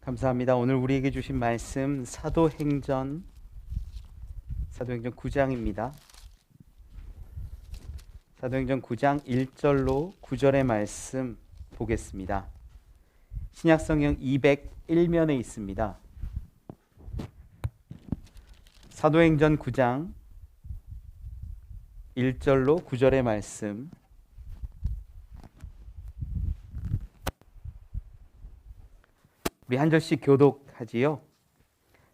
감사합니다. 오늘 우리에게 주신 말씀 사도행전 9장입니다. 사도행전 9장 1절로 9절의 말씀 보겠습니다. 신약성경 201면에 있습니다. 사도행전 9장 1절로 9절의 말씀 우리 한 절씩 교독하지요.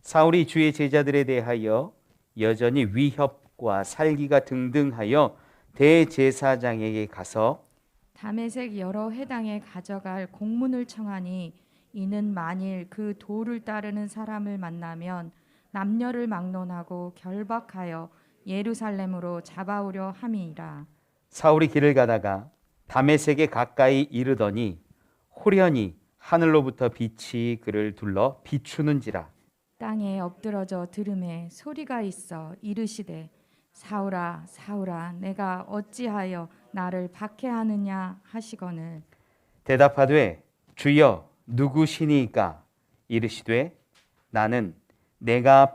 사울이 주의 제자들에 대하여 여전히 위협과 살기가 등등하여 대제사장에게 가서 다메섹 여러 회당에 가져갈 공문을 청하니 이는 만일 그 도를 따르는 사람을 만나면 남녀를 막론하고 결박하여 예루살렘으로 잡아오려 함이니라. 사울이 길을 가다가 다메섹에 가까이 이르더니 호련히 하늘로부터 빛이 그를 둘러 비추는지라. 땅에 엎드러져 들음에 소리가 있어 이르시되 사울아 사울아 내가 어찌하여 나를 박해하느냐 하시거늘 대답하되 주여 누구시니까? 이르시되 나는 내가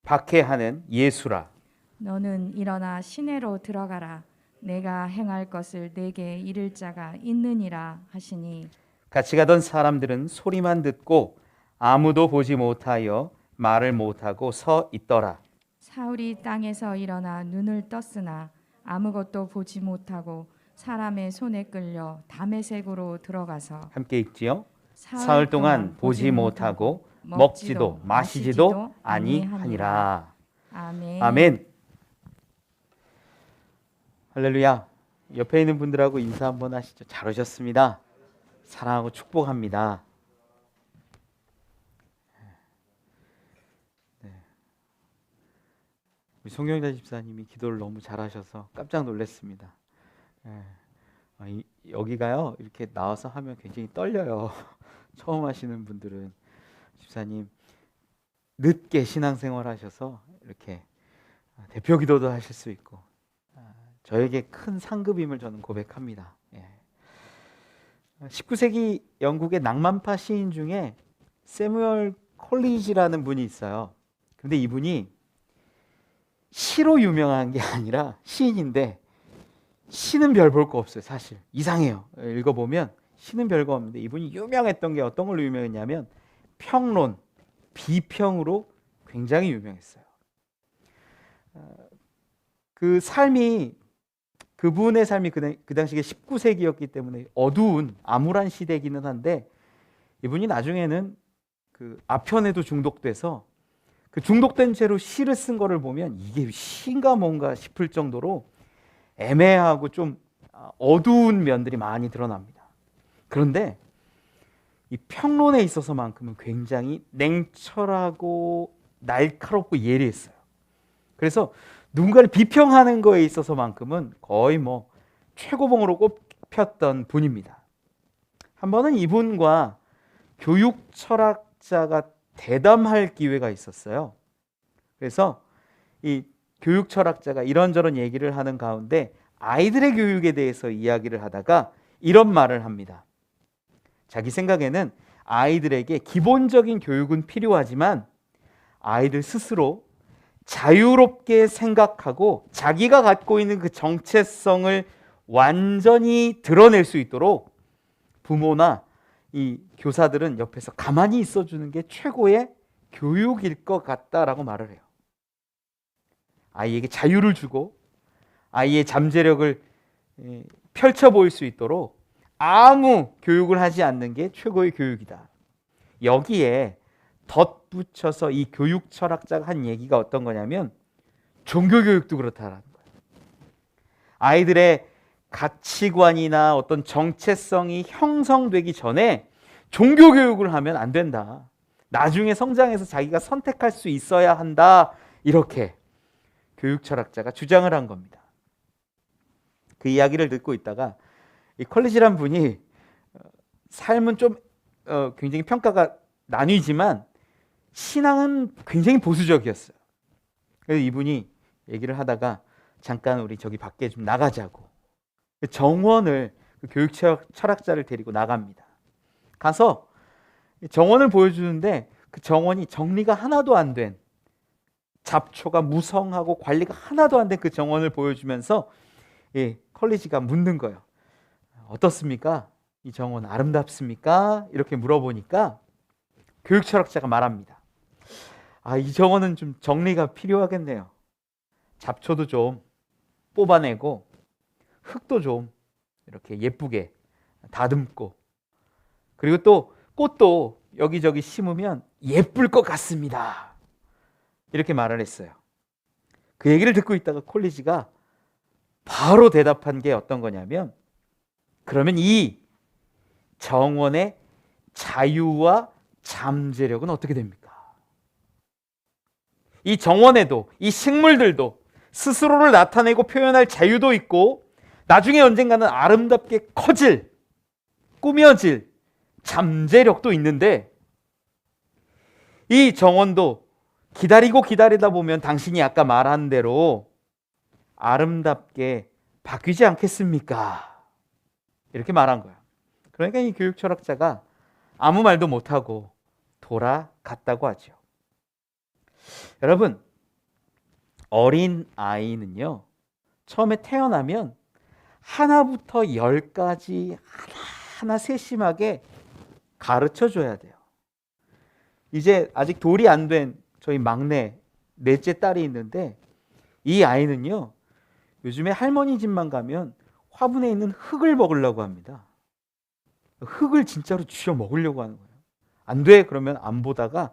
박해하는 예수라. 너는 일어나 시내로 들어가라 내가 행할 것을 내게 이를 자가 있느니라 하시니 같이 가던 사람들은 소리만 듣고 아무도 보지 못하여 말을 못하고 서 있더라. 사울이 땅에서 일어나 눈을 떴으나 아무것도 보지 못하고 사람의 손에 끌려 다메섹으로 들어가서 함께 읽지요. 사흘 동안 보지 못하고 먹지도 마시지도 아니하니라. 아멘. 아멘. 할렐루야. 옆에 있는 분들하고 인사 한번 하시죠. 잘 오셨습니다. 사랑하고 축복합니다. 우리 송경자 집사님이 기도를 너무 잘하셔서 깜짝 놀랐습니다. 여기가요 이렇게 나와서 하면 굉장히 떨려요. 처음 하시는 분들은 집사님 늦게 신앙생활 하셔서 이렇게 대표 기도도 하실 수 있고 저에게 큰 상급임을 저는 고백합니다. 19세기 영국의 낭만파 시인 중에 세뮤얼 콜리지라는 분이 있어요. 근데 이분이 시로 유명한 게 아니라 시인인데 시는 별 볼 거 없어요. 사실 이상해요. 읽어보면 시는 별거 없는데 이분이 유명했던 게 어떤 걸로 유명했냐면 평론, 비평으로 굉장히 유명했어요. 그분의 삶이 그 당시에 19세기였기 때문에 어두운 암울한 시대이기는 한데 이분이 나중에는 그 아편에도 중독돼서 그 중독된 채로 시를 쓴 거를 보면 이게 시인가 뭔가 싶을 정도로 애매하고 좀 어두운 면들이 많이 드러납니다. 그런데 이 평론에 있어서만큼은 굉장히 냉철하고 날카롭고 예리했어요. 그래서 누군가를 비평하는 거에 있어서만큼은 거의 뭐 최고봉으로 꼽혔던 분입니다. 한 번은 이분과 교육 철학자가 대담할 기회가 있었어요. 그래서 이 교육 철학자가 이런저런 얘기를 하는 가운데 아이들의 교육에 대해서 이야기를 하다가 이런 말을 합니다. 자기 생각에는 아이들에게 기본적인 교육은 필요하지만 아이들 스스로 자유롭게 생각하고 자기가 갖고 있는 그 정체성을 완전히 드러낼 수 있도록 부모나 이 교사들은 옆에서 가만히 있어주는 게 최고의 교육일 것 같다라고 말을 해요. 아이에게 자유를 주고 아이의 잠재력을 펼쳐 보일 수 있도록 아무 교육을 하지 않는 게 최고의 교육이다. 여기에 덧붙여서 이 교육 철학자가 한 얘기가 어떤 거냐면 종교교육도 그렇다라는 거예요. 아이들의 가치관이나 어떤 정체성이 형성되기 전에 종교교육을 하면 안 된다. 나중에 성장해서 자기가 선택할 수 있어야 한다. 이렇게 교육 철학자가 주장을 한 겁니다. 그 이야기를 듣고 있다가 이 컬리지란 분이 삶은 좀 굉장히 평가가 나뉘지만 신앙은 굉장히 보수적이었어요. 그래서 이분이 얘기를 하다가 잠깐 우리 저기 밖에 좀 나가자고 정원을 그 교육 철학자를 데리고 나갑니다. 가서 정원을 보여주는데 그 정원이 정리가 하나도 안 된, 잡초가 무성하고 관리가 하나도 안 된 그 정원을 보여주면서 컬리지가 묻는 거예요. 어떻습니까? 이 정원 아름답습니까? 이렇게 물어보니까 교육 철학자가 말합니다. 이 정원은 좀 정리가 필요하겠네요. 잡초도 좀 뽑아내고 흙도 좀 이렇게 예쁘게 다듬고, 그리고 또 꽃도 여기저기 심으면 예쁠 것 같습니다. 이렇게 말을 했어요. 그 얘기를 듣고 있다가 콜리지가 바로 대답한 게 어떤 거냐면, 그러면 이 정원의 자유와 잠재력은 어떻게 됩니까? 이 정원에도, 이 식물들도 스스로를 나타내고 표현할 자유도 있고, 나중에 언젠가는 아름답게 커질, 꾸며질 잠재력도 있는데, 이 정원도 기다리고 기다리다 보면 당신이 아까 말한 대로 아름답게 바뀌지 않겠습니까? 이렇게 말한 거야. 그러니까 이 교육 철학자가 아무 말도 못하고 돌아갔다고 하죠. 여러분, 어린 아이는요, 처음에 태어나면 하나부터 10까지 하나하나 세심하게 가르쳐 줘야 돼요. 이제 아직 돌이 안 된 저희 막내 넷째 딸이 있는데, 이 아이는요, 요즘에 할머니 집만 가면 화분에 있는 흙을 먹으려고 합니다. 흙을 진짜로 쥐어 먹으려고 하는 거예요. 안 돼, 그러면 안 보다가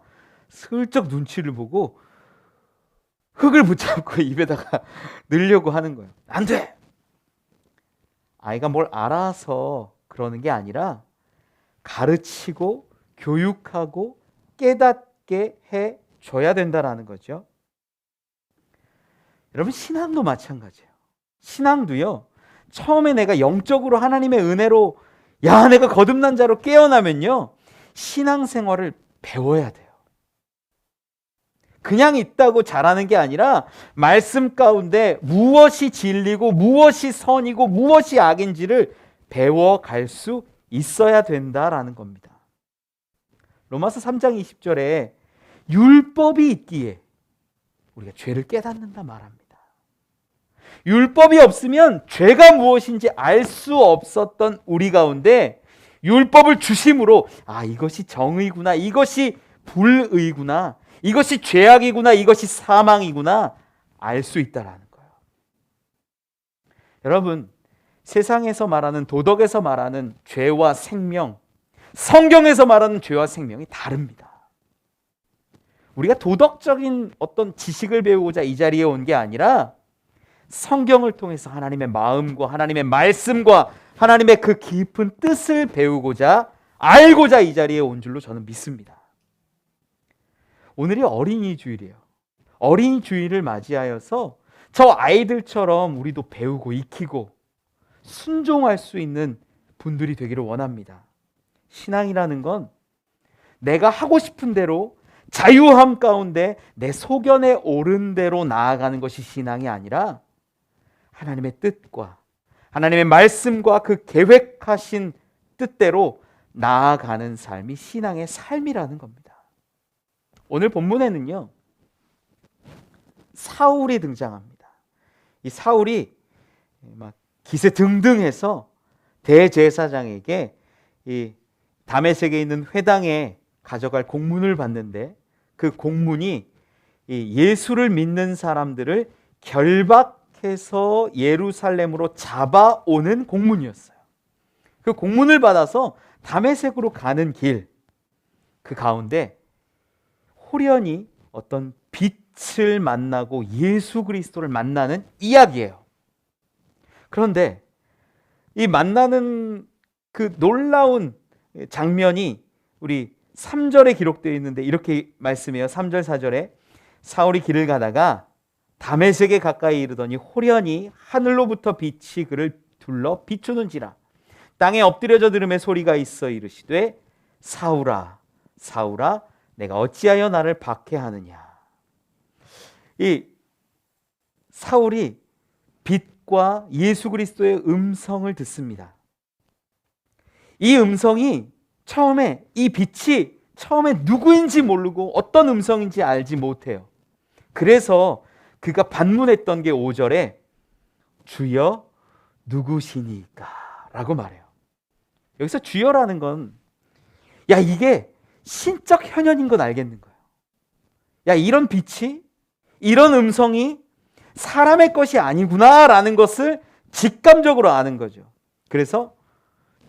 슬쩍 눈치를 보고 흙을 붙잡고 입에다가 넣으려고 하는 거예요. 안 돼! 아이가 뭘 알아서 그러는 게 아니라 가르치고 교육하고 깨닫게 해줘야 된다라는 거죠. 여러분, 신앙도 마찬가지예요. 신앙도요, 처음에 내가 영적으로 하나님의 은혜로 내가 거듭난 자로 깨어나면요, 신앙생활을 배워야 돼요. 그냥 있다고 잘하는 게 아니라 말씀 가운데 무엇이 진리고 무엇이 선이고 무엇이 악인지를 배워갈 수 있어야 된다라는 겁니다. 로마서 3장 20절에 율법이 있기에 우리가 죄를 깨닫는다 말합니다. 율법이 없으면 죄가 무엇인지 알 수 없었던 우리 가운데 율법을 주심으로 이것이 정의구나, 이것이 불의구나, 이것이 죄악이구나, 이것이 사망이구나 알 수 있다라는 거예요. 여러분, 세상에서 말하는, 도덕에서 말하는 죄와 생명, 성경에서 말하는 죄와 생명이 다릅니다. 우리가 도덕적인 어떤 지식을 배우고자 이 자리에 온 게 아니라 성경을 통해서 하나님의 마음과 하나님의 말씀과 하나님의 그 깊은 뜻을 배우고자, 알고자 이 자리에 온 줄로 저는 믿습니다. 오늘이 어린이 주일이에요. 어린이 주일을 맞이하여서 저 아이들처럼 우리도 배우고 익히고 순종할 수 있는 분들이 되기를 원합니다. 신앙이라는 건 내가 하고 싶은 대로 자유함 가운데 내 소견에 옳은 대로 나아가는 것이 신앙이 아니라 하나님의 뜻과 하나님의 말씀과 그 계획하신 뜻대로 나아가는 삶이 신앙의 삶이라는 겁니다. 오늘 본문에는요, 사울이 등장합니다. 이 사울이 막 기세 등등해서 대제사장에게 이 다메섹에 있는 회당에 가져갈 공문을 받는데, 그 공문이 이 예수를 믿는 사람들을 결박해서 예루살렘으로 잡아오는 공문이었어요. 그 공문을 받아서 다메섹으로 가는 길, 그 가운데 호련히 어떤 빛을 만나고 예수 그리스도를 만나는 이야기예요. 그런데 이 만나는 그 놀라운 장면이 우리 3절에 기록되어 있는데 이렇게 말씀해요. 3절 4절에 사울이 길을 가다가 다메섹에 가까이 이르더니 호련히 하늘로부터 빛이 그를 둘러 비추는지라. 땅에 엎드려져 들음에 소리가 있어 이르시되 사울아 사울아 내가 어찌하여 나를 박해하느냐. 이 사울이 빛과 예수 그리스도의 음성을 듣습니다. 이 음성이 처음에 이 빛이 처음에 누구인지 모르고 어떤 음성인지 알지 못해요. 그래서 그가 반문했던 게 5절에 주여 누구시니까 라고 말해요. 여기서 주여라는 건 야, 이게 신적 현현인 건 알겠는 거예요. 야, 이런 빛이, 이런 음성이 사람의 것이 아니구나라는 것을 직감적으로 아는 거죠. 그래서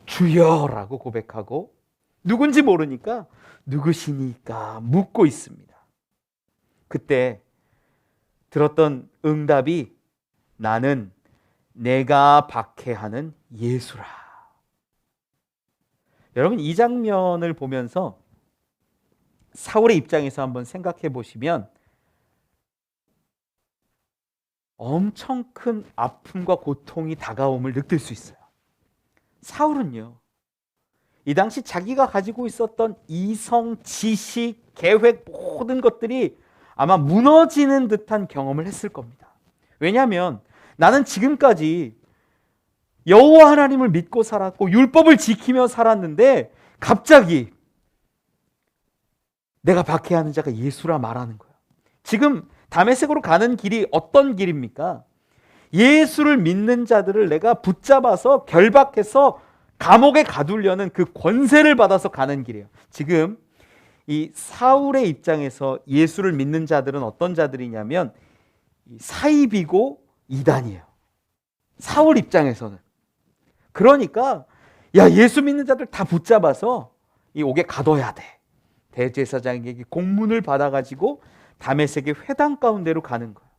주여라고 고백하고 누군지 모르니까 누구시니까 묻고 있습니다. 그때 들었던 응답이 나는 내가 박해하는 예수라. 여러분, 이 장면을 보면서 사울의 입장에서 한번 생각해 보시면 엄청 큰 아픔과 고통이 다가옴을 느낄 수 있어요. 사울은요, 이 당시 자기가 가지고 있었던 이성, 지식, 계획 모든 것들이 아마 무너지는 듯한 경험을 했을 겁니다. 왜냐하면 나는 지금까지 여호와 하나님을 믿고 살았고 율법을 지키며 살았는데 갑자기 내가 박해하는 자가 예수라 말하는 거예요. 지금 다메섹으로 가는 길이 어떤 길입니까? 예수를 믿는 자들을 내가 붙잡아서 결박해서 감옥에 가두려는 그 권세를 받아서 가는 길이에요. 지금 이 사울의 입장에서 예수를 믿는 자들은 어떤 자들이냐면 사입이고 이단이에요. 사울 입장에서는. 그러니까 야, 예수 믿는 자들 다 붙잡아서 이 옥에 가둬야 돼. 대제사장에게 공문을 받아가지고 다메섹의 회당 가운데로 가는 거예요.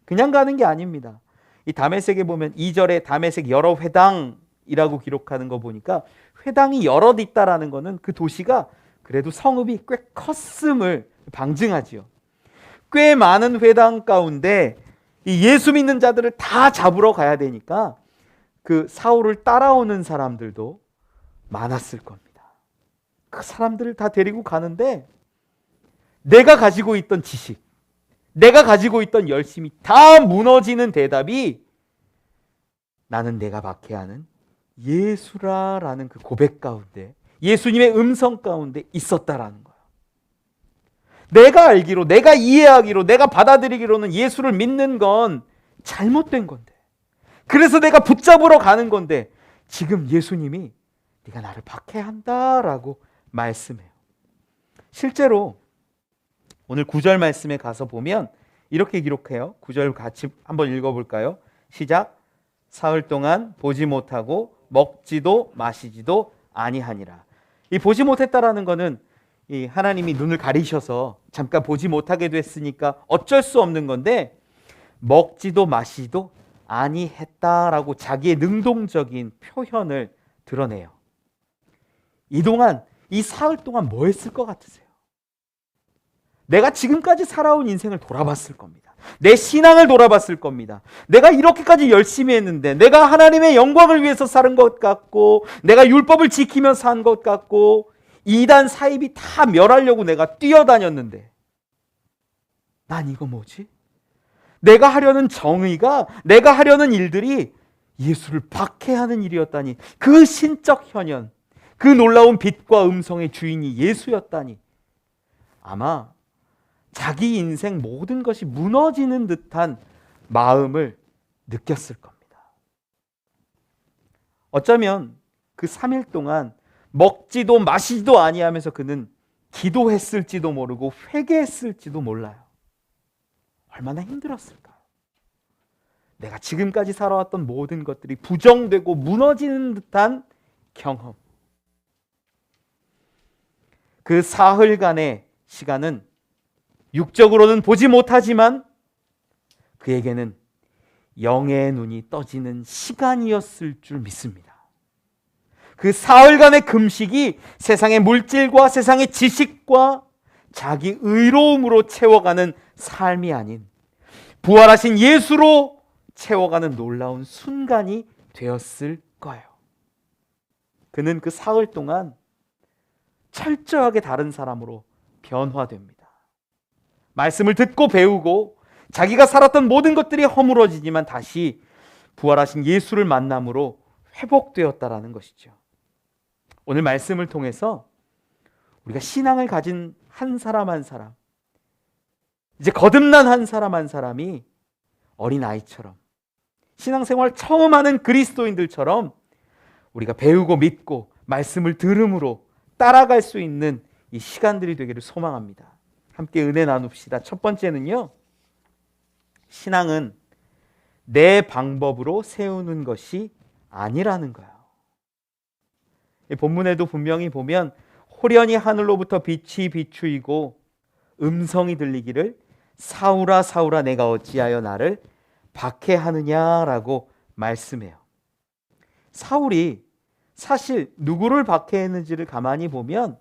그냥 가는 게 아닙니다. 이 다메섹에 보면 2절에 다메섹 여러 회당이라고 기록하는 거 보니까 회당이 여럿 있다라는 거는 그 도시가 그래도 성읍이 꽤 컸음을 방증하지요. 꽤 많은 회당 가운데 이 예수 믿는 자들을 다 잡으러 가야 되니까 그 사울을 따라오는 사람들도 많았을 겁니다. 그 사람들을 다 데리고 가는데 내가 가지고 있던 지식, 내가 가지고 있던 열심이 다 무너지는 대답이 나는 내가 박해하는 예수라라는 그 고백 가운데, 예수님의 음성 가운데 있었다라는 거예요. 내가 알기로, 내가 이해하기로, 내가 받아들이기로는 예수를 믿는 건 잘못된 건데, 그래서 내가 붙잡으러 가는 건데 지금 예수님이 네가 나를 박해한다라고 말씀해요. 실제로 오늘 9절 말씀에 가서 보면 이렇게 기록해요. 9절 같이 한번 읽어볼까요? 시작. 사흘 동안 보지 못하고 먹지도 마시지도 아니하니라. 이 보지 못했다라는 거는 이 하나님이 눈을 가리셔서 잠깐 보지 못하게 됐으니까 어쩔 수 없는 건데 먹지도 마시지도 아니했다라고 자기의 능동적인 표현을 드러내요. 이동안 이 사흘 동안 뭐 했을 것 같으세요? 내가 지금까지 살아온 인생을 돌아봤을 겁니다. 내 신앙을 돌아봤을 겁니다. 내가 이렇게까지 열심히 했는데, 내가 하나님의 영광을 위해서 사는 것 같고, 내가 율법을 지키며 산 것 같고, 이단 사입이 다 멸하려고 내가 뛰어다녔는데 난 이거 뭐지? 내가 하려는 정의가, 내가 하려는 일들이 예수를 박해하는 일이었다니, 그 신적 현현, 그 놀라운 빛과 음성의 주인이 예수였다니, 아마 자기 인생 모든 것이 무너지는 듯한 마음을 느꼈을 겁니다. 어쩌면 그 3일 동안 먹지도 마시지도 아니하면서 그는 기도했을지도 모르고 회개했을지도 몰라요. 얼마나 힘들었을까요? 내가 지금까지 살아왔던 모든 것들이 부정되고 무너지는 듯한 경험. 그 사흘간의 시간은 육적으로는 보지 못하지만 그에게는 영의 눈이 떠지는 시간이었을 줄 믿습니다. 그 사흘간의 금식이 세상의 물질과 세상의 지식과 자기 의로움으로 채워가는 삶이 아닌 부활하신 예수로 채워가는 놀라운 순간이 되었을 거예요. 그는 그 사흘 동안 철저하게 다른 사람으로 변화됩니다. 말씀을 듣고 배우고 자기가 살았던 모든 것들이 허물어지지만 다시 부활하신 예수를 만남으로 회복되었다라는 것이죠. 오늘 말씀을 통해서 우리가 신앙을 가진 한 사람 한 사람, 이제 거듭난 한 사람 한 사람이 어린아이처럼, 신앙생활 처음 하는 그리스도인들처럼 우리가 배우고 믿고 말씀을 들음으로 따라갈 수 있는 이 시간들이 되기를 소망합니다. 함께 은혜 나눕시다. 첫 번째는요, 신앙은 내 방법으로 세우는 것이 아니라는 거예요. 이 본문에도 분명히 보면 호련히 하늘로부터 빛이 비추이고 음성이 들리기를 사울아 사울아 내가 어찌하여 나를 박해하느냐라고 말씀해요. 사울이 사실 누구를 박해했는지를 가만히 보면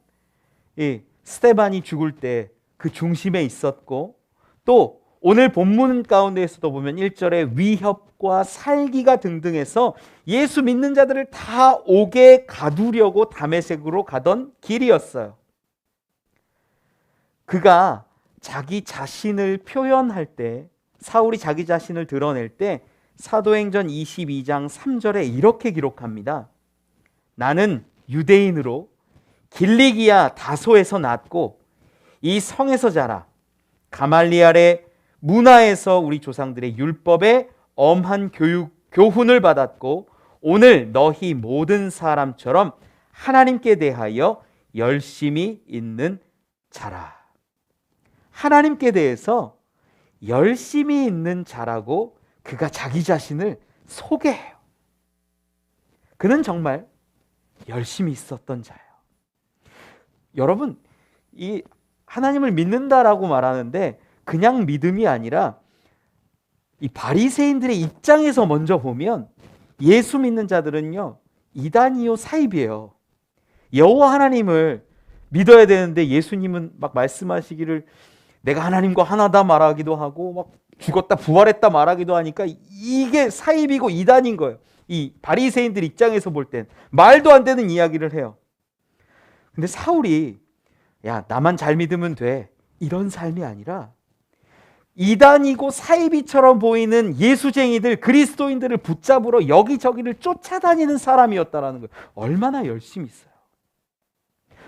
이 스데반이 죽을 때 그 중심에 있었고, 또 오늘 본문 가운데에서도 보면 1절에 위협과 살기가 등등해서 예수 믿는 자들을 다 옥에 가두려고 다메섹으로 가던 길이었어요. 그가 자기 자신을 표현할 때, 사울이 자기 자신을 드러낼 때 사도행전 22장 3절에 이렇게 기록합니다. 나는 유대인으로 길리기아 다소에서 났고 이 성에서 자라 가말리엘의 문화에서 우리 조상들의 율법에 엄한 교훈을 받았고 오늘 너희 모든 사람처럼 하나님께 대하여 열심히 있는 자라. 하나님께 대해서 열심히 있는 자라고 그가 자기 자신을 소개해요. 그는 정말 열심히 있었던 자예요. 여러분, 이 하나님을 믿는다라고 말하는데 그냥 믿음이 아니라 이 바리새인들의 입장에서 먼저 보면 예수 믿는 자들은요, 이단이요 사입이에요. 여호와 하나님을 믿어야 되는데 예수님은 막 말씀하시기를 내가 하나님과 하나다 말하기도 하고 막 죽었다 부활했다 말하기도 하니까 이게 사입이고 이단인 거예요. 이 바리새인들 입장에서 볼 땐 말도 안 되는 이야기를 해요. 근데 사울이 야 나만 잘 믿으면 돼 이런 삶이 아니라 이단이고 사이비처럼 보이는 예수쟁이들 그리스도인들을 붙잡으러 여기저기를 쫓아다니는 사람이었다라는 거예요. 얼마나 열심히 있어요.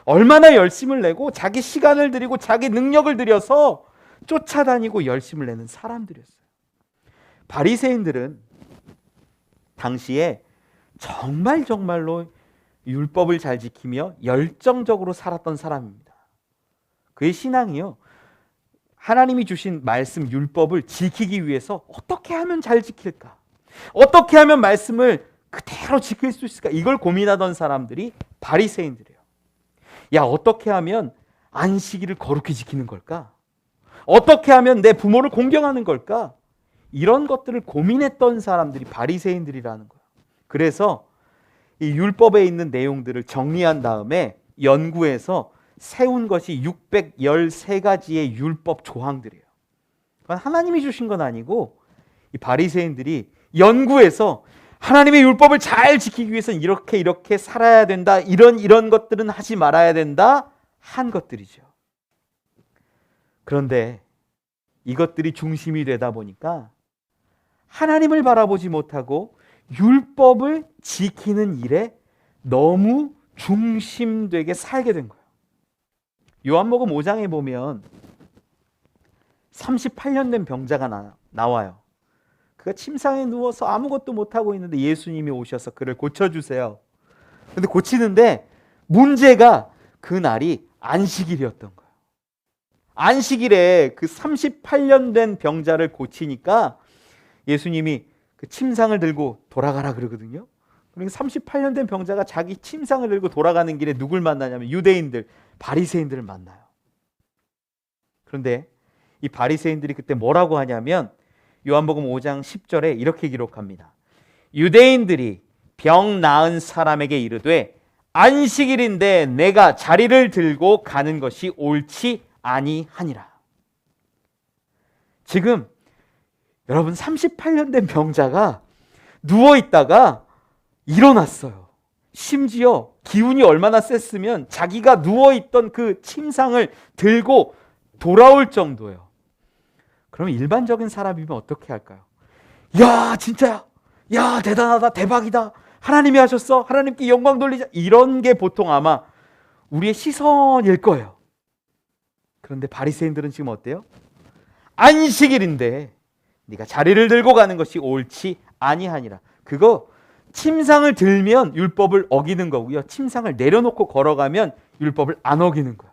얼마나 열심을 내고 자기 시간을 들이고 자기 능력을 들여서 쫓아다니고 열심을 내는 사람들이었어요. 바리새인들은 당시에 정말로 율법을 잘 지키며 열정적으로 살았던 사람입니다. 그의 신앙이요, 하나님이 주신 말씀 율법을 지키기 위해서 어떻게 하면 잘 지킬까? 어떻게 하면 말씀을 그대로 지킬 수 있을까? 이걸 고민하던 사람들이 바리새인들이에요. 야, 어떻게 하면 안식일을 거룩히 지키는 걸까? 어떻게 하면 내 부모를 공경하는 걸까? 이런 것들을 고민했던 사람들이 바리새인들이라는 거예요. 그래서 이 율법에 있는 내용들을 정리한 다음에 연구해서 세운 것이 613가지의 율법 조항들이에요. 하나님이 주신 건 아니고 이 바리새인들이 연구해서 하나님의 율법을 잘 지키기 위해서는 이렇게 살아야 된다. 이런 것들은 하지 말아야 된다. 한 것들이죠. 그런데 이것들이 중심이 되다 보니까 하나님을 바라보지 못하고 율법을 지키는 일에 너무 중심되게 살게 된 거예요. 요한복음 5장에 보면 38년 된 병자가 나와요. 그가 침상에 누워서 아무것도 못하고 있는데 예수님이 오셔서 그를 고쳐주세요. 근데 고치는데 문제가 그날이 안식일이었던 거예요. 안식일에 그 38년 된 병자를 고치니까 예수님이 그 침상을 들고 돌아가라 그러거든요. 그러니까 38년 된 병자가 자기 침상을 들고 돌아가는 길에 누굴 만나냐면 유대인들, 바리새인들을 만나요. 그런데 이 바리새인들이 그때 뭐라고 하냐면 요한복음 5장 10절에 이렇게 기록합니다. 유대인들이 병 나은 사람에게 이르되 안식일인데 내가 자리를 들고 가는 것이 옳지 아니하니라. 지금 여러분 38년 된 병자가 누워있다가 일어났어요. 심지어 기운이 얼마나 셌으면 자기가 누워있던 그 침상을 들고 돌아올 정도예요. 그럼 일반적인 사람이면 어떻게 할까요? 야 진짜야, 야 대단하다, 대박이다, 하나님이 하셨어, 하나님께 영광 돌리자, 이런 게 보통 아마 우리의 시선일 거예요. 그런데 바리새인들은 지금 어때요? 안식일인데 네가 자리를 들고 가는 것이 옳지 아니하니라. 그거 침상을 들면 율법을 어기는 거고요. 침상을 내려놓고 걸어가면 율법을 안 어기는 거예요.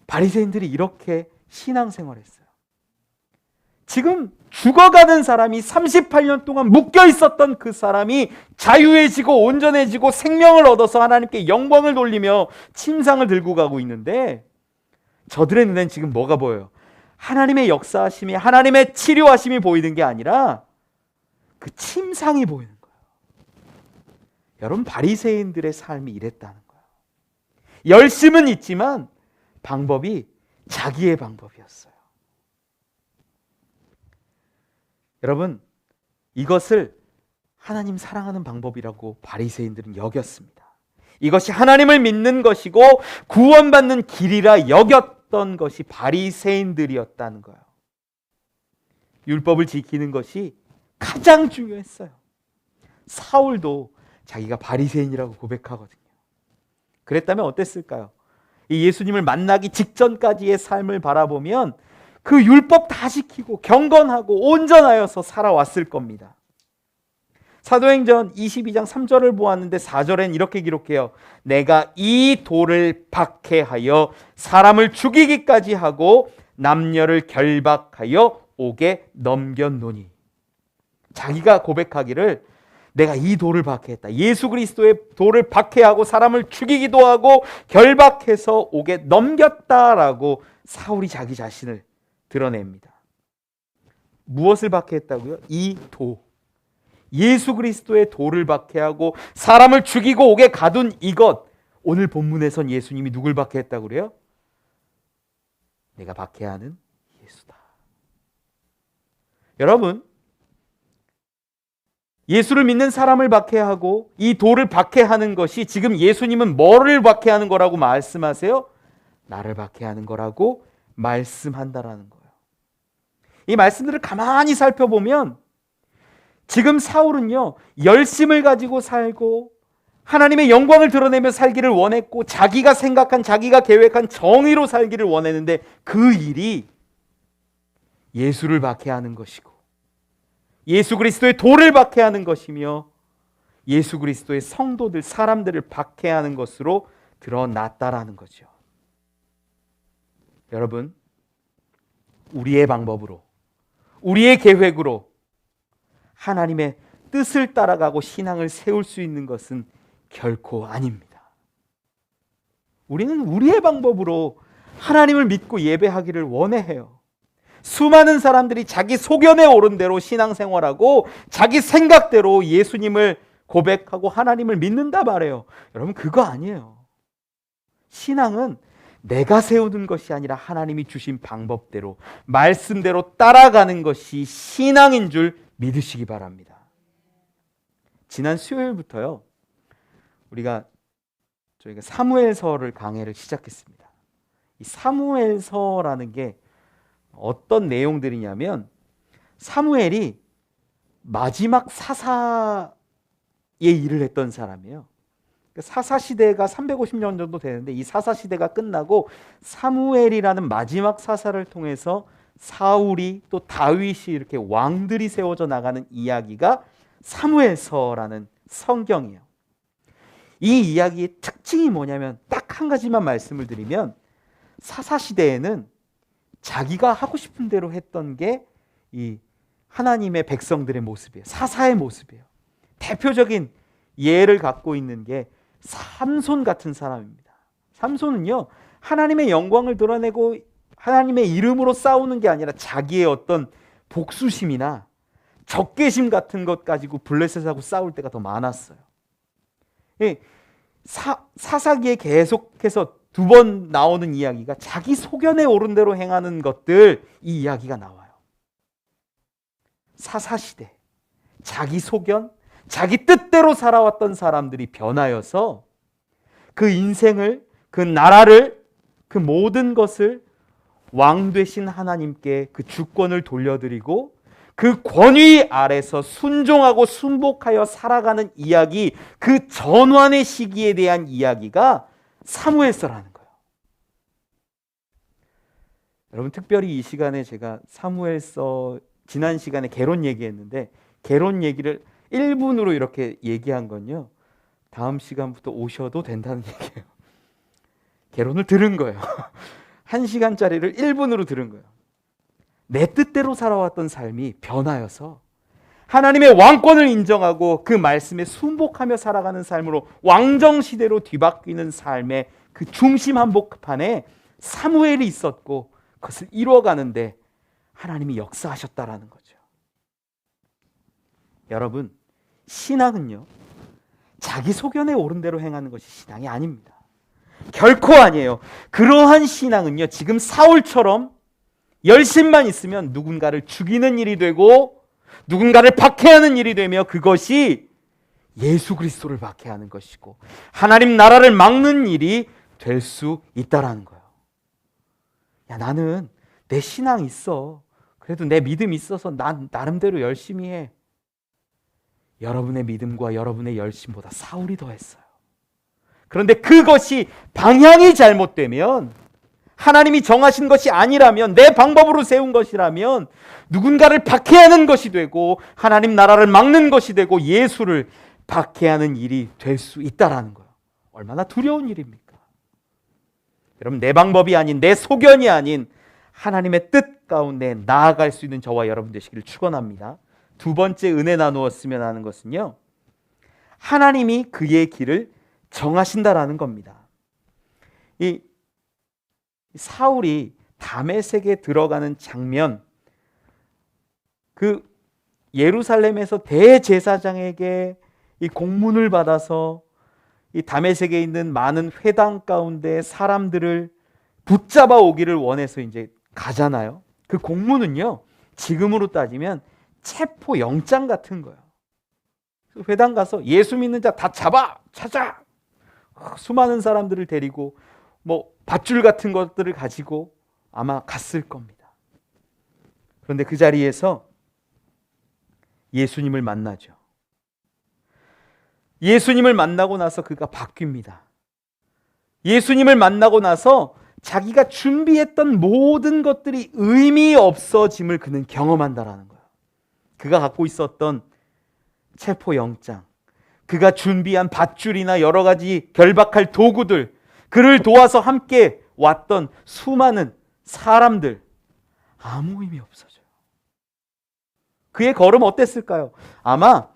바리새인들이 이렇게 신앙생활했어요. 지금 죽어가는 사람이 38년 동안 묶여 있었던 그 사람이 자유해지고 온전해지고 생명을 얻어서 하나님께 영광을 돌리며 침상을 들고 가고 있는데 저들의 눈엔 지금 뭐가 보여요? 하나님의 역사하심이, 하나님의 치료하심이 보이는 게 아니라 그 침상이 보이는 거예요. 여러분, 바리새인들의 삶이 이랬다는 거예요. 열심은 있지만 방법이 자기의 방법이었어요. 여러분, 이것을 하나님 사랑하는 방법이라고 바리새인들은 여겼습니다. 이것이 하나님을 믿는 것이고 구원받는 길이라 여겼던 것이 바리새인들이었다는 거예요. 율법을 지키는 것이 가장 중요했어요. 사울도 자기가 바리새인이라고 고백하거든요. 그랬다면 어땠을까요? 이 예수님을 만나기 직전까지의 삶을 바라보면 그 율법 다 지키고 경건하고 온전하여서 살아왔을 겁니다. 사도행전 22장 3절을 보았는데 4절엔 이렇게 기록해요. 내가 이 돌을 박해하여 사람을 죽이기까지 하고 남녀를 결박하여 옥에 넘겼노니. 자기가 고백하기를 내가 이 돌을 박해했다. 예수 그리스도의 돌을 박해하고 사람을 죽이기도 하고 결박해서 옥에 넘겼다라고 사울이 자기 자신을 드러냅니다. 무엇을 박해했다고요? 이 도. 예수 그리스도의 도를 박해하고 사람을 죽이고 옥에 가둔 이것. 오늘 본문에선 예수님이 누굴 박해했다고 그래요? 내가 박해하는 예수다. 여러분, 예수를 믿는 사람을 박해하고 이 도를 박해하는 것이 지금 예수님은 뭐를 박해하는 거라고 말씀하세요? 나를 박해하는 거라고 말씀한다라는 거예요. 이 말씀들을 가만히 살펴보면 지금 사울은요, 열심을 가지고 살고 하나님의 영광을 드러내며 살기를 원했고 자기가 생각한, 자기가 계획한 정의로 살기를 원했는데 그 일이 예수를 박해하는 것이고 예수 그리스도의 도를 박해하는 것이며 예수 그리스도의 성도들, 사람들을 박해하는 것으로 드러났다라는 거죠. 여러분, 우리의 방법으로, 우리의 계획으로 하나님의 뜻을 따라가고 신앙을 세울 수 있는 것은 결코 아닙니다. 우리는 우리의 방법으로 하나님을 믿고 예배하기를 원해요. 수많은 사람들이 자기 소견에 오른 대로 신앙생활하고 자기 생각대로 예수님을 고백하고 하나님을 믿는다 말해요. 여러분, 그거 아니에요. 신앙은 내가 세우는 것이 아니라 하나님이 주신 방법대로, 말씀대로 따라가는 것이 신앙인 줄 믿으시기 바랍니다. 지난 수요일부터요, 저희가 사무엘서를 강해를 시작했습니다. 이 사무엘서라는 게 어떤 내용들이냐면 사무엘이 마지막 사사의 일을 했던 사람이에요. 사사시대가 350년 정도 되는데 이 사사시대가 끝나고 사무엘이라는 마지막 사사를 통해서 사울이 또 다윗이 이렇게 왕들이 세워져 나가는 이야기가 사무엘서라는 성경이에요. 이 이야기의 특징이 뭐냐면 딱 한 가지만 말씀을 드리면 사사시대에는 자기가 하고 싶은 대로 했던 게 이 하나님의 백성들의 모습이에요. 사사의 모습이에요. 대표적인 예를 갖고 있는 게 삼손 같은 사람입니다. 삼손은요, 하나님의 영광을 드러내고 하나님의 이름으로 싸우는 게 아니라 자기의 어떤 복수심이나 적개심 같은 것 가지고 블레셋하고 싸울 때가 더 많았어요. 사사기에 계속해서 2번 나오는 이야기가 자기 소견에 오른 대로 행하는 것들, 이 이야기가 나와요. 사사시대, 자기 소견, 자기 뜻대로 살아왔던 사람들이 변하여서 그 인생을, 그 나라를, 그 모든 것을 왕 되신 하나님께 그 주권을 돌려드리고 그 권위 아래서 순종하고 순복하여 살아가는 이야기, 그 전환의 시기에 대한 이야기가 사무엘서라는 거예요. 여러분, 특별히 이 시간에 제가 사무엘서 지난 시간에 개론 얘기했는데 개론 얘기를 1분으로 이렇게 얘기한 건요, 다음 시간부터 오셔도 된다는 얘기예요. 개론을 들은 거예요. 1시간짜리를 1분으로 들은 거예요. 내 뜻대로 살아왔던 삶이 변하여서 하나님의 왕권을 인정하고 그 말씀에 순복하며 살아가는 삶으로 왕정시대로 뒤바뀌는 삶의 그 중심 한복판에 사무엘이 있었고 그것을 이루어가는데 하나님이 역사하셨다라는 거죠. 여러분, 신앙은요, 자기 소견에 옳은 대로 행하는 것이 신앙이 아닙니다. 결코 아니에요. 그러한 신앙은요, 지금 사울처럼 열심만 있으면 누군가를 죽이는 일이 되고 누군가를 박해하는 일이 되며 그것이 예수 그리스도를 박해하는 것이고 하나님 나라를 막는 일이 될 수 있다라는 거예요. 야, 나는 내 신앙 있어. 그래도 내 믿음 있어서 난 나름대로 열심히 해. 여러분의 믿음과 여러분의 열심보다 사울이 더했어요. 그런데 그것이 방향이 잘못되면, 하나님이 정하신 것이 아니라면, 내 방법으로 세운 것이라면 누군가를 박해하는 것이 되고 하나님 나라를 막는 것이 되고 예수를 박해하는 일이 될 수 있다라는 거예요. 얼마나 두려운 일입니까? 여러분, 내 방법이 아닌, 내 소견이 아닌 하나님의 뜻 가운데 나아갈 수 있는 저와 여러분 되시기를 축원합니다. 두 번째 은혜 나누었으면 하는 것은요, 하나님이 그의 길을 정하신다라는 겁니다. 이 사울이 다메섹에 들어가는 장면, 그 예루살렘에서 대제사장에게 이 공문을 받아서 이 다메섹에 있는 많은 회당 가운데 사람들을 붙잡아 오기를 원해서 이제 가잖아요. 그 공문은요, 지금으로 따지면 체포 영장 같은 거예요. 회당 가서 예수 믿는 자 다 찾아. 수많은 사람들을 데리고 뭐 밧줄 같은 것들을 가지고 아마 갔을 겁니다. 그런데 그 자리에서 예수님을 만나죠. 예수님을 만나고 나서 그가 바뀝니다. 예수님을 만나고 나서 자기가 준비했던 모든 것들이 의미 없어짐을 그는 경험한다라는 거예요. 그가 갖고 있었던 체포영장, 그가 준비한 밧줄이나 여러 가지 결박할 도구들, 그를 도와서 함께 왔던 수많은 사람들, 아무 의미 없어져요. 그의 걸음 어땠을까요? 아마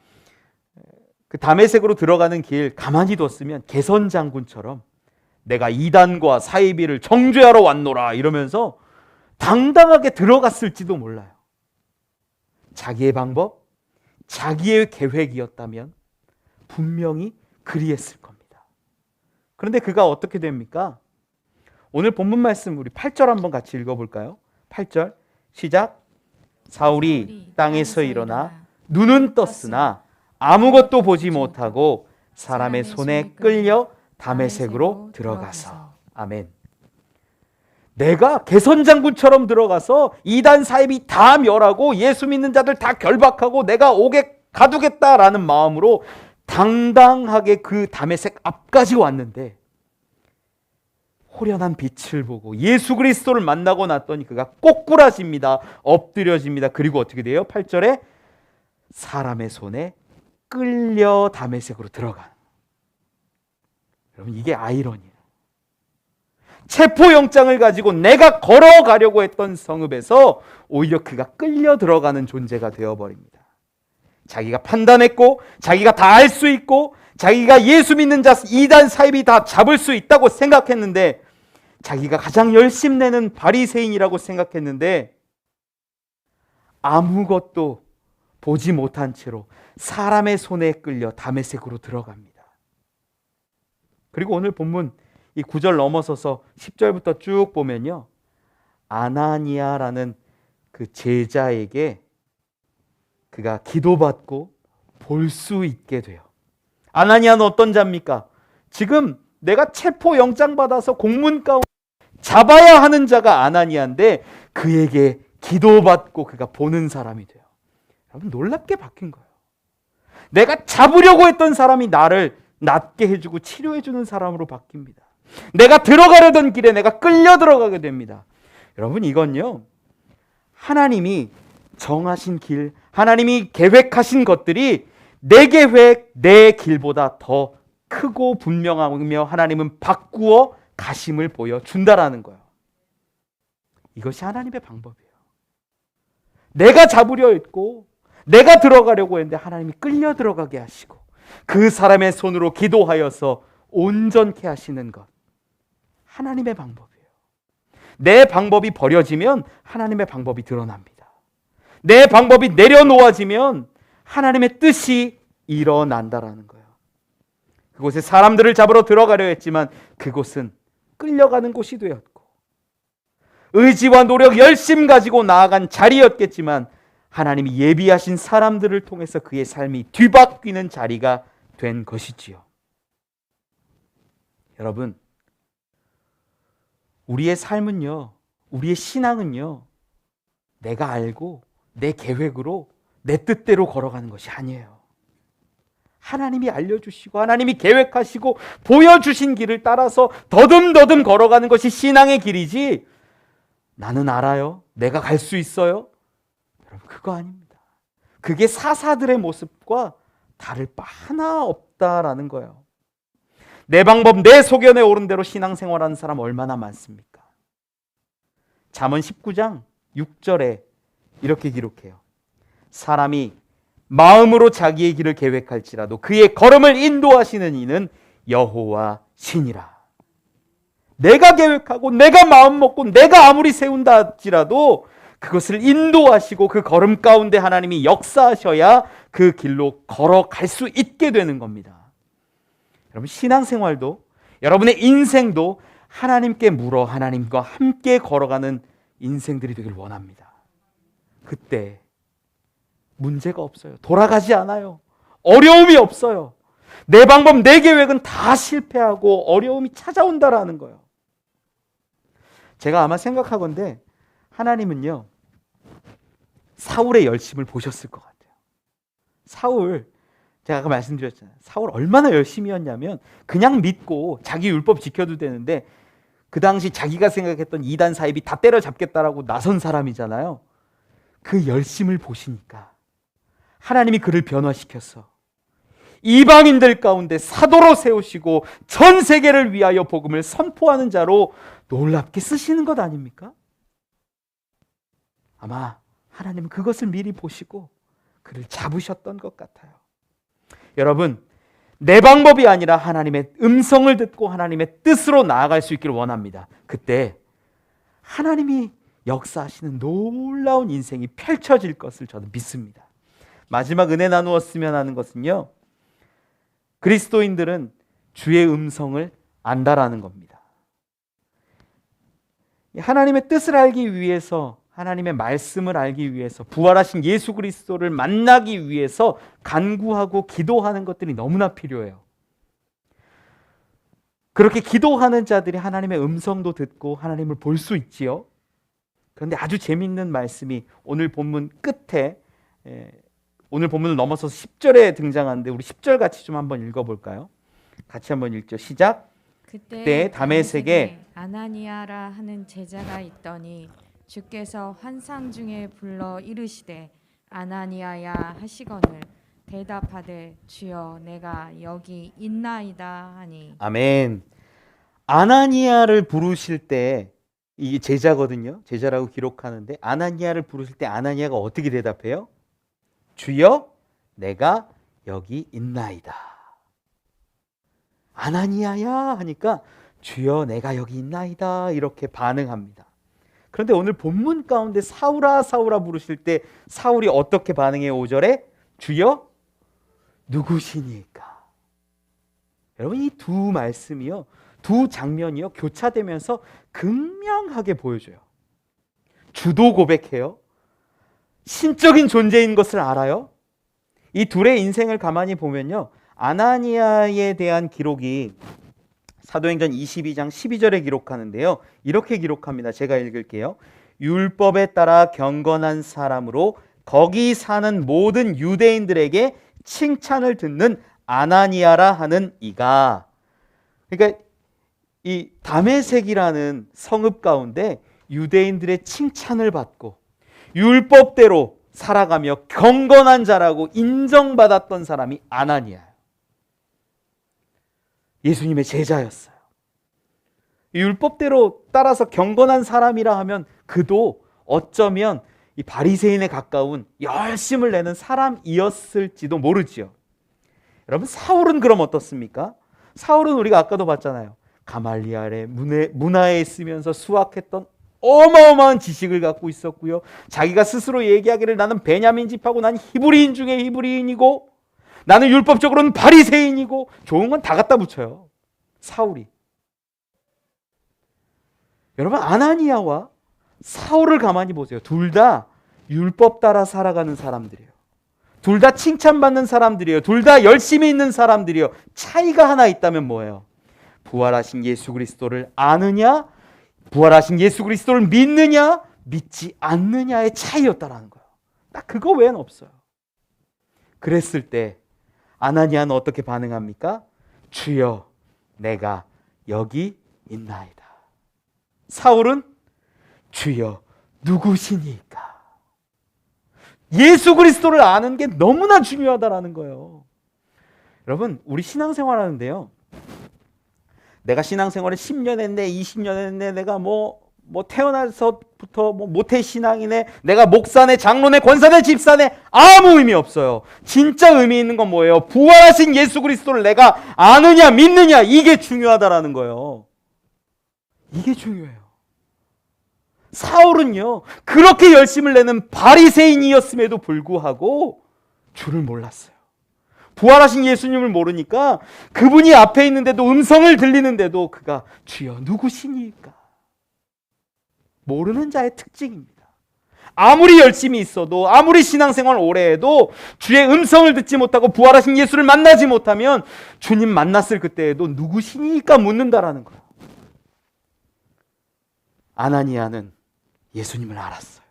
그 다메섹으로 들어가는 길 가만히 뒀으면 개선 장군처럼 내가 이단과 사이비를 정죄하러 왔노라 이러면서 당당하게 들어갔을지도 몰라요. 자기의 방법, 자기의 계획이었다면 분명히 그리했을 겁니다. 그런데 그가 어떻게 됩니까? 오늘 본문 말씀 우리 8절 한번 같이 읽어볼까요? 8절 시작. 사울이 땅에서 일어나 눈은 떴으나 아무것도 보지 못하고 사람의 손에 끌려 다메섹으로 들어가서. 아멘. 내가 개선장군처럼 들어가서 이단 사입이 다 멸하고 예수 믿는 자들 다 결박하고 내가 옥에 가두겠다라는 마음으로 당당하게 그 다메섹 앞까지 왔는데 호련한 빛을 보고 예수 그리스도를 만나고 났더니 그가 꼬꾸라집니다. 엎드려집니다. 그리고 어떻게 돼요? 8절에 사람의 손에 끌려 다메섹으로 들어가. 여러분, 이게 아이러니예요. 체포영장을 가지고 내가 걸어가려고 했던 성읍에서 오히려 그가 끌려 들어가는 존재가 되어버립니다. 자기가 판단했고 자기가 다 알 수 있고 자기가 예수 믿는 자 이단 사입이 다 잡을 수 있다고 생각했는데, 자기가 가장 열심내는 바리새인이라고 생각했는데 아무것도 보지 못한 채로 사람의 손에 끌려 다메섹으로 들어갑니다. 그리고 오늘 본문 이 9절 넘어서서 10절부터 쭉 보면요, 아나니아라는 그 제자에게 그가 기도받고 볼 수 있게 돼요. 아나니아는 어떤 자입니까? 지금 내가 체포 영장 받아서 공문 가운데 잡아야 하는 자가 아나니아인데 그에게 기도받고 그가 보는 사람이 돼요. 여러분, 놀랍게 바뀐 거예요. 내가 잡으려고 했던 사람이 나를 낫게 해주고 치료해주는 사람으로 바뀝니다. 내가 들어가려던 길에 내가 끌려 들어가게 됩니다. 여러분, 이건요, 하나님이 정하신 길, 하나님이 계획하신 것들이 내 계획, 내 길보다 더 크고 분명하며 하나님은 바꾸어 가심을 보여준다라는 거예요. 이것이 하나님의 방법이에요. 내가 잡으려 했고 내가 들어가려고 했는데 하나님이 끌려 들어가게 하시고 그 사람의 손으로 기도하여서 온전케 하시는 것, 하나님의 방법이에요. 내 방법이 버려지면 하나님의 방법이 드러납니다. 내 방법이 내려놓아지면 하나님의 뜻이 일어난다라는 거예요. 그곳에 사람들을 잡으러 들어가려 했지만 그곳은 끌려가는 곳이 되었고, 의지와 노력, 열심 가지고 나아간 자리였겠지만 하나님이 예비하신 사람들을 통해서 그의 삶이 뒤바뀌는 자리가 된 것이지요. 여러분, 우리의 삶은요, 우리의 신앙은요, 내가 알고 내 계획으로 내 뜻대로 걸어가는 것이 아니에요. 하나님이 알려주시고 하나님이 계획하시고 보여주신 길을 따라서 더듬더듬 걸어가는 것이 신앙의 길이지, 나는 알아요, 내가 갈 수 있어요, 여러분, 그거 아닙니다. 그게 사사들의 모습과 다를 바 하나 없다라는 거예요. 내 방법, 내 소견에 오른 대로 신앙생활하는 사람 얼마나 많습니까? 잠언 19장 6절에 이렇게 기록해요. 사람이 마음으로 자기의 길을 계획할지라도 그의 걸음을 인도하시는 이는 여호와 신이라. 내가 계획하고 내가 마음 먹고 내가 아무리 세운다 할지라도 그것을 인도하시고 그 걸음 가운데 하나님이 역사하셔야 그 길로 걸어갈 수 있게 되는 겁니다. 여러분, 신앙생활도 여러분의 인생도 하나님께 물어 하나님과 함께 걸어가는 인생들이 되길 원합니다. 그때 문제가 없어요. 돌아가지 않아요. 어려움이 없어요. 내 방법, 내 계획은 다 실패하고 어려움이 찾아온다라는 거예요. 제가 아마 생각하건대 하나님은요, 사울의 열심을 보셨을 것 같아요. 사울, 제가 아까 말씀드렸잖아요. 사울 얼마나 열심히 했냐면 그냥 믿고 자기 율법 지켜도 되는데 그 당시 자기가 생각했던 이단 사입이 다 때려잡겠다라고 나선 사람이잖아요. 그 열심을 보시니까 하나님이 그를 변화시켜서 이방인들 가운데 사도로 세우시고 전 세계를 위하여 복음을 선포하는 자로 놀랍게 쓰시는 것 아닙니까? 아마 하나님은 그것을 미리 보시고 그를 잡으셨던 것 같아요. 여러분, 내 방법이 아니라 하나님의 음성을 듣고 하나님의 뜻으로 나아갈 수 있기를 원합니다. 그때 하나님이 역사하시는 놀라운 인생이 펼쳐질 것을 저는 믿습니다. 마지막 은혜 나누었으면 하는 것은요, 그리스도인들은 주의 음성을 안다라는 겁니다. 하나님의 뜻을 알기 위해서, 하나님의 말씀을 알기 위해서, 부활하신 예수 그리스도를 만나기 위해서 간구하고 기도하는 것들이 너무나 필요해요. 그렇게 기도하는 자들이 하나님의 음성도 듣고 하나님을 볼 수 있지요. 그런데 아주 재미있는 말씀이 오늘 본문 끝에, 오늘 본문을 넘어서서 10절에 등장하는데 우리 10절 같이 좀 한번 읽어볼까요? 같이 한번 읽죠. 시작. 그때 다메섹에 아나니아라 하는 제자가 있더니 주께서 환상 중에 불러 이르시되 아나니아야 하시거늘 대답하되 주여 내가 여기 있나이다 하니. 아멘. 아나니아를 부르실 때, 이게 제자거든요. 제자라고 기록하는데 아나니아를 부르실 때 아나니아가 어떻게 대답해요? 주여 내가 여기 있나이다. 아나니아야 하니까 주여 내가 여기 있나이다 이렇게 반응합니다. 그런데 오늘 본문 가운데 사울아 사울아 부르실 때 사울이 어떻게 반응해요? 5절에 주여 누구시니까. 여러분, 이 두 말씀이요, 두 장면이요 교차되면서 극명하게 보여줘요. 주도 고백해요. 신적인 존재인 것을 알아요. 이 둘의 인생을 가만히 보면요, 아나니아에 대한 기록이 사도행전 22장 12절에 기록하는데요, 이렇게 기록합니다. 제가 읽을게요. 율법에 따라 경건한 사람으로 거기 사는 모든 유대인들에게 칭찬을 듣는 아나니아라 하는 이가, 그러니까 이 다메섹이라는 성읍 가운데 유대인들의 칭찬을 받고 율법대로 살아가며 경건한 자라고 인정받았던 사람이 아나니아예요. 예수님의 제자였어요. 율법대로 따라서 경건한 사람이라 하면 그도 어쩌면 이 바리새인에 가까운 열심을 내는 사람이었을지도 모르지요. 여러분, 사울은 그럼 어떻습니까? 사울은 우리가 아까도 봤잖아요. 가말리알의 문화에 있으면서 수학했던 어마어마한 지식을 갖고 있었고요. 자기가 스스로 얘기하기를 나는 베냐민 집하고 난 히브리인 중에 히브리인이고 나는 율법적으로는 바리새인이고 좋은 건 다 갖다 붙여요. 사울이. 여러분, 아나니아와 사울을 가만히 보세요. 둘 다 율법 따라 살아가는 사람들이에요. 둘 다 칭찬받는 사람들이에요. 둘 다 열심히 있는 사람들이에요. 차이가 하나 있다면 뭐예요? 부활하신 예수 그리스도를 아느냐, 부활하신 예수 그리스도를 믿느냐, 믿지 않느냐의 차이였다라는 거예요. 딱 그거 외에는 없어요. 그랬을 때 아나니아는 어떻게 반응합니까? 주여, 내가 여기 있나이다. 사울은 주여, 누구시니까? 예수 그리스도를 아는 게 너무나 중요하다라는 거예요. 여러분, 우리 신앙생활 하는데요, 내가 신앙생활을 10년 했네, 20년 했네, 내가 뭐 태어나서부터 모태신앙이네, 내가 목사네, 장로네, 권사네, 집사네, 아무 의미 없어요. 진짜 의미 있는 건 뭐예요? 부활하신 예수 그리스도를 내가 아느냐 믿느냐, 이게 중요하다라는 거예요. 이게 중요해요. 사울은요, 그렇게 열심을 내는 바리새인이었음에도 불구하고 주를 몰랐어요. 부활하신 예수님을 모르니까 그분이 앞에 있는데도, 음성을 들리는데도 그가 주여 누구시니까? 모르는 자의 특징입니다. 아무리 열심히 있어도, 아무리 신앙생활 오래 해도 주의 음성을 듣지 못하고 부활하신 예수를 만나지 못하면 주님 만났을 그때에도 누구시니까 묻는다라는 거예요. 아나니아는 예수님을 알았어요.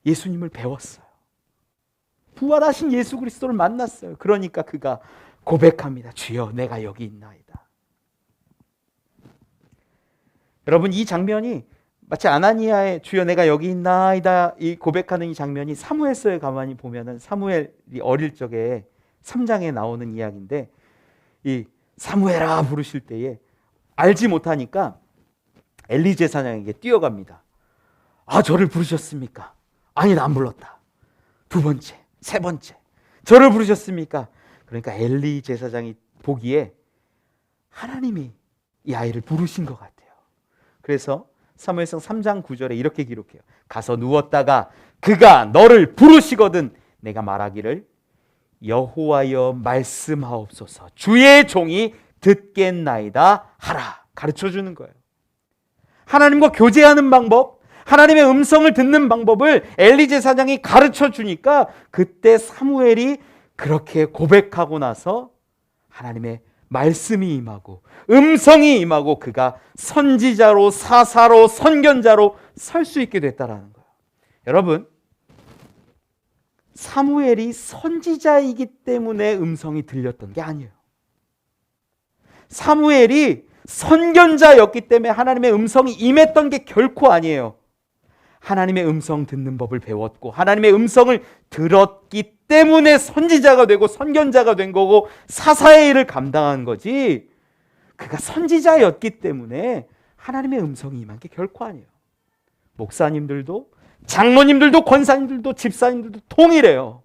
예수님을 배웠어요. 부활하신 예수 그리스도를 만났어요. 그러니까 그가 고백합니다. 주여, 내가 여기 있나이다. 여러분, 이 장면이 마치 아나니아의 주여 내가 여기 있나이다 이 고백하는 이 장면이 사무엘서에 가만히 보면은 사무엘이 어릴 적에 3장에 나오는 이야기인데, 이 사무엘아 부르실 때에 알지 못하니까 엘리 제사장에게 뛰어갑니다. 아, 저를 부르셨습니까? 아니, 나 안 불렀다. 두 번째, 세 번째, 저를 부르셨습니까? 그러니까 엘리 제사장이 보기에 하나님이 이 아이를 부르신 것 같아요. 그래서 사무엘상 3장 9절에 이렇게 기록해요. 가서 누웠다가 그가 너를 부르시거든 내가 말하기를 여호와여 말씀하옵소서, 주의 종이 듣겠나이다 하라. 가르쳐주는 거예요. 하나님과 교제하는 방법, 하나님의 음성을 듣는 방법을 엘리 제사장이 가르쳐 주니까 그때 사무엘이 그렇게 고백하고 나서 하나님의 말씀이 임하고 음성이 임하고 그가 선지자로, 사사로, 선견자로 설 수 있게 됐다라는 거예요. 여러분, 사무엘이 선지자이기 때문에 음성이 들렸던 게 아니에요. 사무엘이 선견자였기 때문에 하나님의 음성이 임했던 게 결코 아니에요. 하나님의 음성 듣는 법을 배웠고 하나님의 음성을 들었기 때문에 선지자가 되고 선견자가 된 거고 사사의 일을 감당한 거지, 그가 선지자였기 때문에 하나님의 음성이 임한 게 결코 아니에요. 목사님들도, 장로님들도, 권사님들도, 집사님들도 동일해요.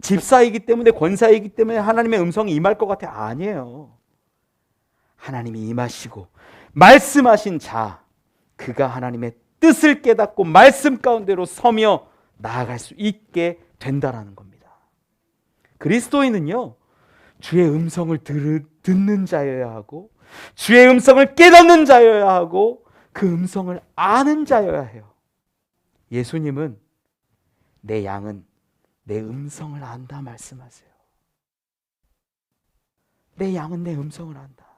집사이기 때문에, 권사이기 때문에 하나님의 음성이 임할 것 같아? 아니에요. 하나님이 임하시고 말씀하신 자, 그가 하나님의 뜻을 깨닫고 말씀 가운데로 서며 나아갈 수 있게 된다라는 겁니다. 그리스도인은요, 주의 음성을 듣는 자여야 하고 주의 음성을 깨닫는 자여야 하고 그 음성을 아는 자여야 해요. 예수님은 내 양은 내 음성을 안다 말씀하세요. 내 양은 내 음성을 안다.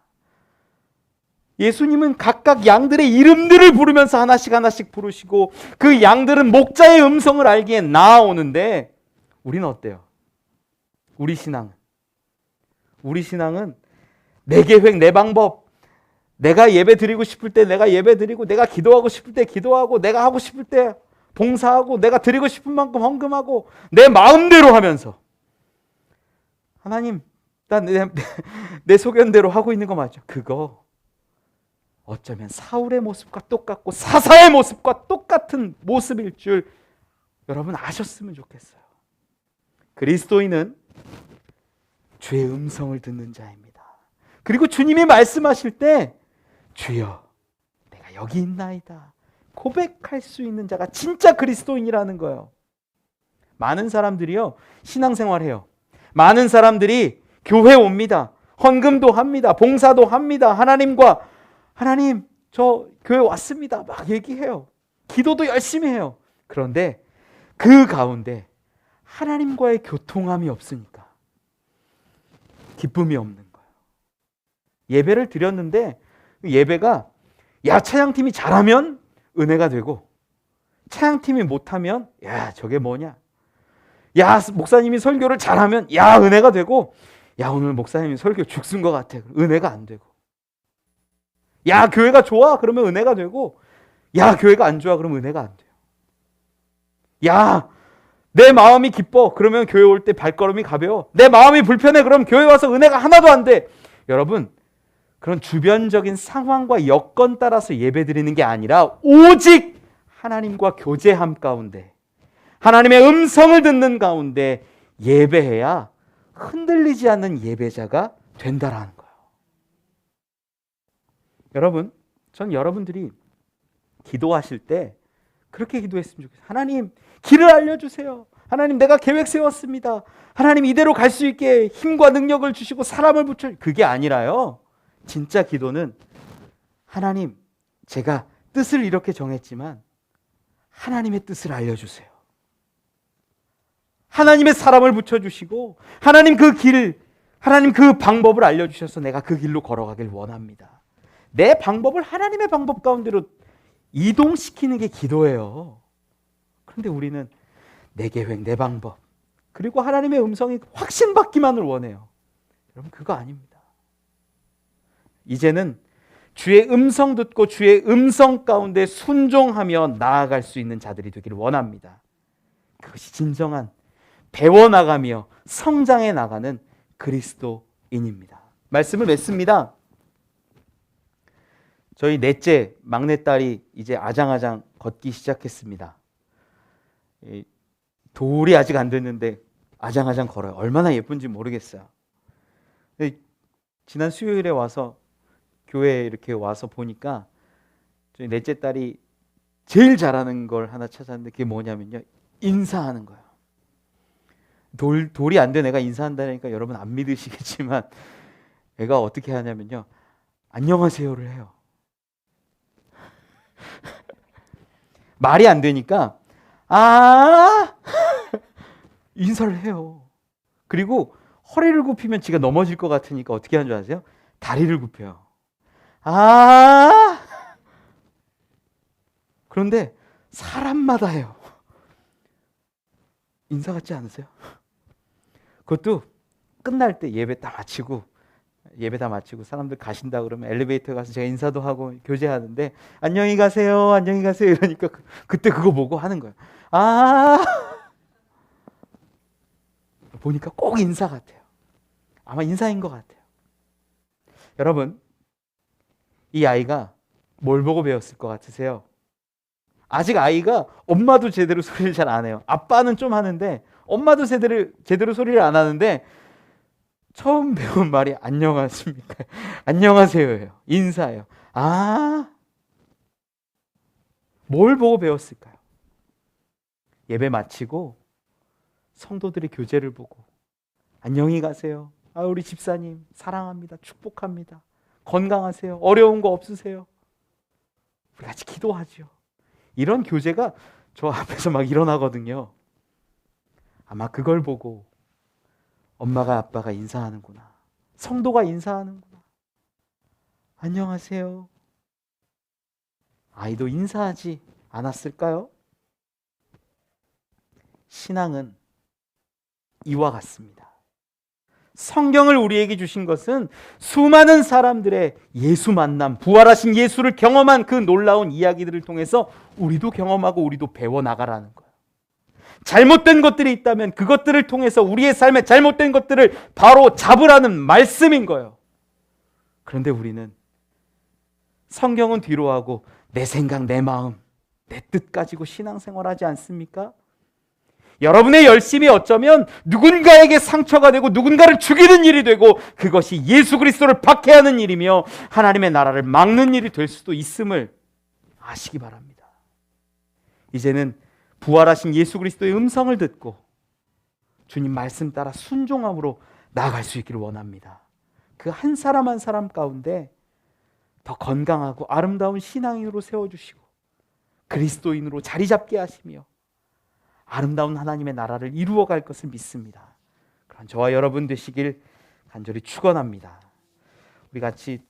예수님은 각각 양들의 이름들을 부르면서 하나씩 하나씩 부르시고 그 양들은 목자의 음성을 알기에 나아오는데 우리는 어때요? 우리 신앙은 내 계획, 내 방법, 내가 예배 드리고 싶을 때 내가 예배 드리고, 내가 기도하고 싶을 때 기도하고, 내가 하고 싶을 때 봉사하고, 내가 드리고 싶은 만큼 헌금하고, 내 마음대로 하면서 하나님, 내 소견대로 하고 있는 거 맞죠? 그거 어쩌면 사울의 모습과 똑같고 사사의 모습과 똑같은 모습일 줄 여러분 아셨으면 좋겠어요. 그리스도인은 주의 음성을 듣는 자입니다. 그리고 주님이 말씀하실 때 주여 내가 여기 있나이다 고백할 수 있는 자가 진짜 그리스도인이라는 거예요. 많은 사람들이요 신앙생활해요. 많은 사람들이 교회 옵니다. 헌금도 합니다. 봉사도 합니다. 하나님 저 교회 왔습니다 막 얘기해요. 기도도 열심히 해요. 그런데 그 가운데 하나님과의 교통함이 없으니까 기쁨이 없는 거예요. 예배를 드렸는데 예배가 찬양팀이 잘하면 은혜가 되고 찬양팀이 못하면 저게 뭐냐, 목사님이 설교를 잘하면 은혜가 되고 오늘 목사님이 설교 죽순 것 같아 은혜가 안 되고, 교회가 좋아 그러면 은혜가 되고 교회가 안 좋아 그러면 은혜가 안 돼요. 내 마음이 기뻐 그러면 교회 올 때 발걸음이 가벼워. 내 마음이 불편해 그러면 교회 와서 은혜가 하나도 안 돼. 여러분 그런 주변적인 상황과 여건 따라서 예배 드리는 게 아니라 오직 하나님과 교제함 가운데 하나님의 음성을 듣는 가운데 예배해야 흔들리지 않는 예배자가 된다라는 거예요. 여러분, 전 여러분들이 기도하실 때 그렇게 기도했으면 좋겠어요. 하나님, 길을 알려주세요. 하나님, 내가 계획 세웠습니다. 하나님, 이대로 갈 수 있게 힘과 능력을 주시고 사람을 붙여. 그게 아니라요. 진짜 기도는 하나님, 제가 뜻을 이렇게 정했지만 하나님의 뜻을 알려주세요. 하나님의 사람을 붙여주시고 하나님 그 길, 하나님 그 방법을 알려주셔서 내가 그 길로 걸어가길 원합니다. 내 방법을 하나님의 방법 가운데로 이동시키는 게 기도예요. 그런데 우리는 내 계획, 내 방법, 그리고 하나님의 음성이 확신받기만을 원해요. 여러분 그거 아닙니다. 이제는 주의 음성 듣고 주의 음성 가운데 순종하며 나아갈 수 있는 자들이 되기를 원합니다. 그것이 진정한 배워나가며 성장해 나가는 그리스도인입니다. 말씀을 맺습니다. 저희 넷째 막내딸이 이제 아장아장 걷기 시작했습니다. 돌이 아직 안 됐는데 아장아장 걸어요. 얼마나 예쁜지 모르겠어요. 지난 수요일에 와서 교회에 이렇게 와서 보니까 저희 넷째 딸이 제일 잘하는 걸 하나 찾았는데 그게 뭐냐면요, 인사하는 거예요. 돌이 안 된 애가 인사한다니까 여러분 안 믿으시겠지만 애가 어떻게 하냐면요, 안녕하세요를 해요. 말이 안 되니까 인사를 해요. 그리고 허리를 굽히면 지가 넘어질 것 같으니까 어떻게 하는 줄 아세요? 다리를 굽혀요. 그런데 사람마다 해요. 인사 같지 않으세요? 그것도 끝날 때 예배 다 마치고 사람들 가신다 그러면 엘리베이터 가서 제가 인사도 하고 교제하는데 안녕히 가세요 이러니까 그때 그거 보고 하는 거예요. 보니까 꼭 인사 같아요. 아마 인사인 것 같아요. 여러분, 이 아이가 뭘 보고 배웠을 것 같으세요? 아직 아이가 엄마도 제대로 소리를 잘 안 해요. 아빠는 좀 하는데 엄마도 제대로 소리를 안 하는데 처음 배운 말이 안녕하십니까? 안녕하세요예요. 인사예요. 뭘 보고 배웠을까요? 예배 마치고 성도들의 교제를 보고 안녕히 가세요. 우리 집사님 사랑합니다. 축복합니다. 건강하세요. 어려운 거 없으세요? 우리 같이 기도하죠. 이런 교제가 저 앞에서 막 일어나거든요. 아마 그걸 보고 엄마가 아빠가 인사하는구나, 성도가 인사하는구나, 안녕하세요. 아이도 인사하지 않았을까요? 신앙은 이와 같습니다. 성경을 우리에게 주신 것은 수많은 사람들의 예수 만남, 부활하신 예수를 경험한 그 놀라운 이야기들을 통해서 우리도 경험하고 우리도 배워나가라는 거예요. 잘못된 것들이 있다면 그것들을 통해서 우리의 삶에 잘못된 것들을 바로 잡으라는 말씀인 거예요. 그런데 우리는 성경은 뒤로 하고 내 생각, 내 마음, 내 뜻 가지고 신앙생활하지 않습니까? 여러분의 열심이 어쩌면 누군가에게 상처가 되고 누군가를 죽이는 일이 되고 그것이 예수 그리스도를 박해하는 일이며 하나님의 나라를 막는 일이 될 수도 있음을 아시기 바랍니다. 이제는 부활하신 예수 그리스도의 음성을 듣고 주님 말씀 따라 순종함으로 나아갈 수 있기를 원합니다. 그 한 사람 한 사람 가운데 더 건강하고 아름다운 신앙인으로 세워주시고 그리스도인으로 자리 잡게 하시며 아름다운 하나님의 나라를 이루어갈 것을 믿습니다. 그런 저와 여러분 되시길 간절히 축원합니다. 우리 같이